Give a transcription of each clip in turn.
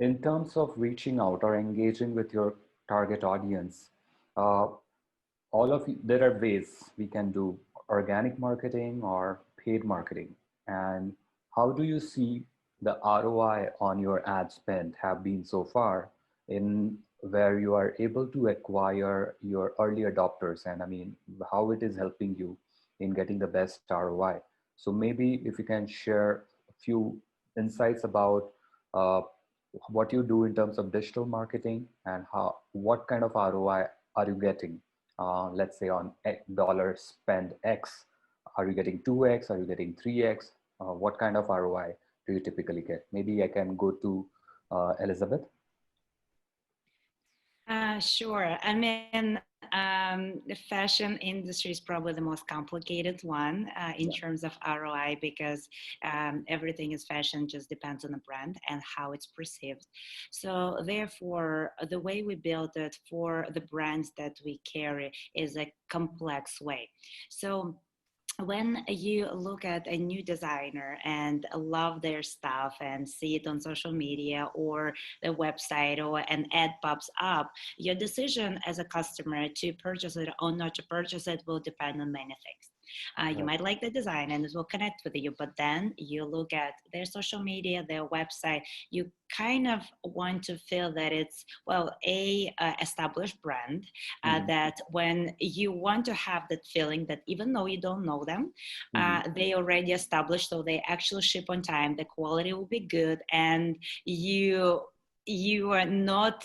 In terms of reaching out or engaging with your target audience, uh, there are ways we can do organic marketing or paid marketing. And how do you see the ROI on your ad spend have been so far in where you are able to acquire your early adopters? And I mean, how it is helping you in getting the best ROI. So maybe if you can share a few insights about uh, what you do in terms of digital marketing and what kind of ROI are you getting? Let's say on dollar spend X, are you getting 2X? Are you getting 3X? What kind of ROI do you typically get? Maybe I can go to Elizabeth. Sure. I mean, the fashion industry is probably the most complicated one in Yeah. terms of ROI because everything is fashion just depends on the brand and how it's perceived. So therefore, the way we build it for the brands that we carry is a complex way. So when you look at a new designer and love their stuff and see it on social media or the website or an ad pops up, your decision as a customer to purchase it or not to purchase it will depend on many things. You Right. might like the design and it will connect with you, but then you look at their social media, their website, you kind of want to feel that it's, well, a established brand, Mhm. that when you want to have that feeling that even though you don't know them, Mhm. they already established, so they actually ship on time, the quality will be good, and you are not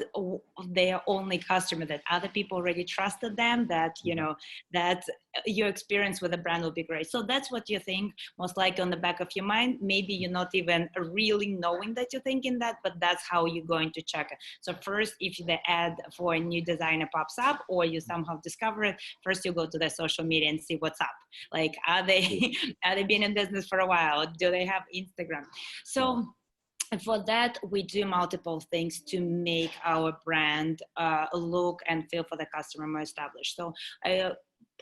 their only customer, that other people already trusted them, that you Mhm. know that your experience with the brand will be great. So that's what you think most likely on the back of your mind. Maybe you're not even really knowing that you're thinking that, but that's how you're going to check it. So first, if the ad for a new designer pops up or you somehow discover it, first you go to their social media and see what's up. Like, are True. they are they been in business for a while? Do they have Instagram? Right. So for that, we do multiple things to make our brand look and feel for the customer more established. So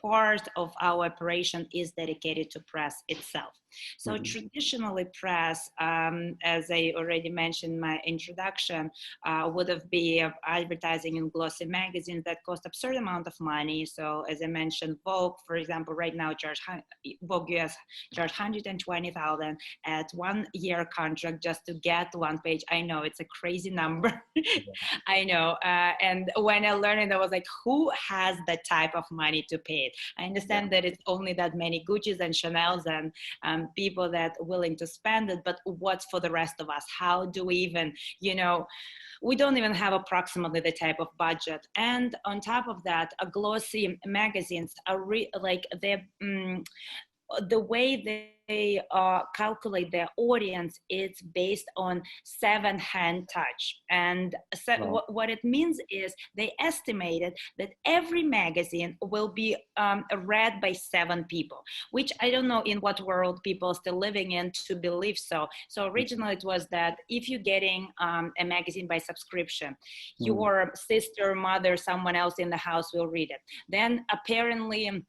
part of our operation is dedicated to press itself. So Mhm. traditionally press, as I already mentioned in my introduction, would have been advertising in glossy magazines that cost absurd amount of money. So as I mentioned, Vogue, for example, right now Vogue US charge 120,000 at 1 year contract just to get one page. I know it's a crazy number. Yeah. I know. And when I learned it, I was like, who has that type of money to pay it? I Yeah. understand that it's only that many Gucci's and Chanel's and people that are willing to spend it, but what's for the rest of us? How do we even, we don't even have approximately the type of budget. And on top of that, glossy magazines are like they're the way they calculate their audience, it's based on seven hand touch. And so Wow. what it means is they estimated that every magazine will be read by seven people, which I don't know in what world people are still living in to believe so. So originally it was that if you're getting a magazine by subscription, Mhm. your sister, mother, someone else in the house will read it. Then apparently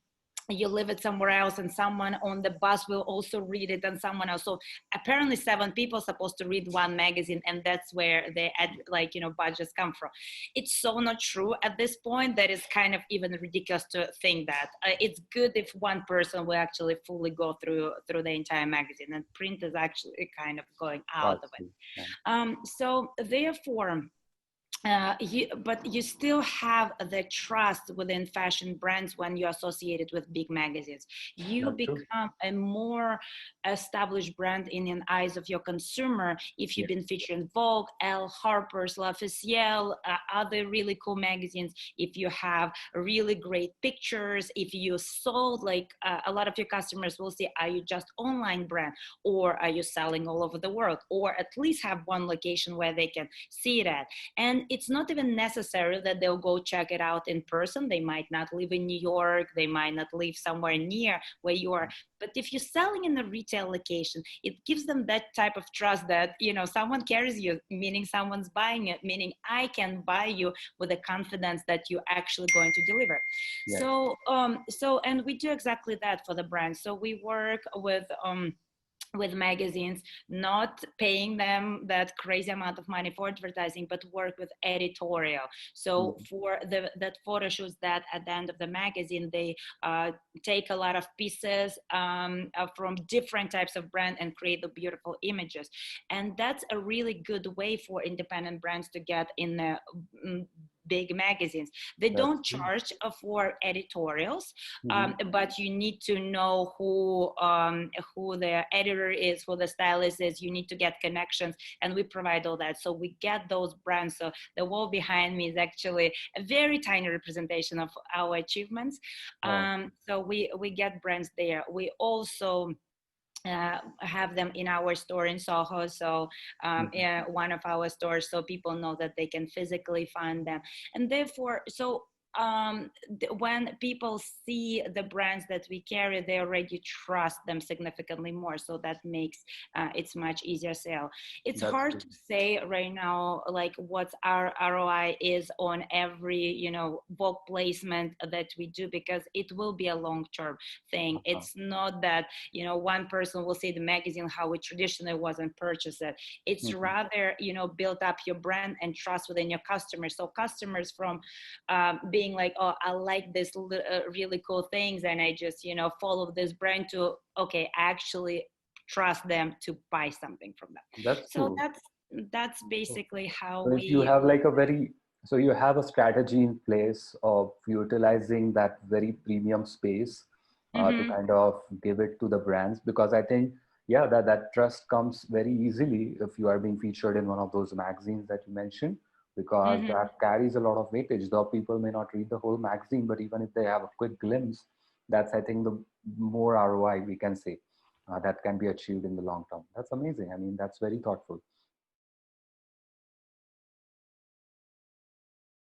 you live it somewhere else and someone on the bus will also read it and someone else. So apparently seven people are supposed to read one magazine, and that's where the budgets come from. It's so not true at this point that is kind of even ridiculous to think that. It's good if one person will actually fully go through the entire magazine, and print is actually kind of going out of it. Partially. Yeah. So therefore, but you still have the trust within fashion brands when you're associated with big magazines. You That's true. become a more established brand in the eyes of your consumer if you've Yeah. been featured in Vogue, Elle, Harper's, L'Officiel, other really cool magazines. If you have really great pictures, if you sold, like a lot of your customers will say, are you just online brand, or are you selling all over the world, or at least have one location where they can see it at. And it's not even necessary that they'll go check it out in person. They might not live in New York, they might not live somewhere near where you are. But if you're selling in a retail location, it gives them that type of trust that, someone carries you, meaning someone's buying it, meaning I can buy you with the confidence that you're actually going to deliver. Yes. And we do exactly that for the brand. So we work with with magazines, not paying them that crazy amount of money for advertising, but work with editorial. So Mhm. for that photo shoots, that at the end of the magazine, they take a lot of pieces from different types of brand and create the beautiful images. And that's a really good way for independent brands to get in the mm, big magazines. They That's don't true. charge for editorials, Mhm. but you need to know who the editor is, who the stylist is. You need to get connections, and we provide all that. So we get those brands. So the wall behind me is actually a very tiny representation of our achievements. Wow. So we get brands there. We also have them in our store in Soho. So Mhm. yeah, one of our stores, so people know that they can physically find them. And therefore, so when people see the brands that we carry, they already trust them significantly more. So that makes it's much easier sale. It's That's hard true. to say right now, like what our ROI is on every, bulk placement that we do, because it will be a long-term thing. Uh-huh. It's not that one person will see the magazine how it traditionally was and purchase it. It's Mhm. rather build up your brand and trust within your customers. So customers from being like, oh, I like this really cool things, and I just follow this brand, to okay, I actually trust them to buy something from them. That's So true. that's basically how So if you we. have like a very, so you have a strategy in place of utilizing that very premium space to Mm-hmm, kind of give it to the brands, because I think, yeah, that trust comes very easily if you are being featured in one of those magazines that you mentioned, because mm-hmm. that carries a lot of weightage. Though people may not read the whole magazine, but even if they have a quick glimpse, that's, I think, the more ROI we can say that can be achieved in the long term. That's amazing. I mean, that's very thoughtful.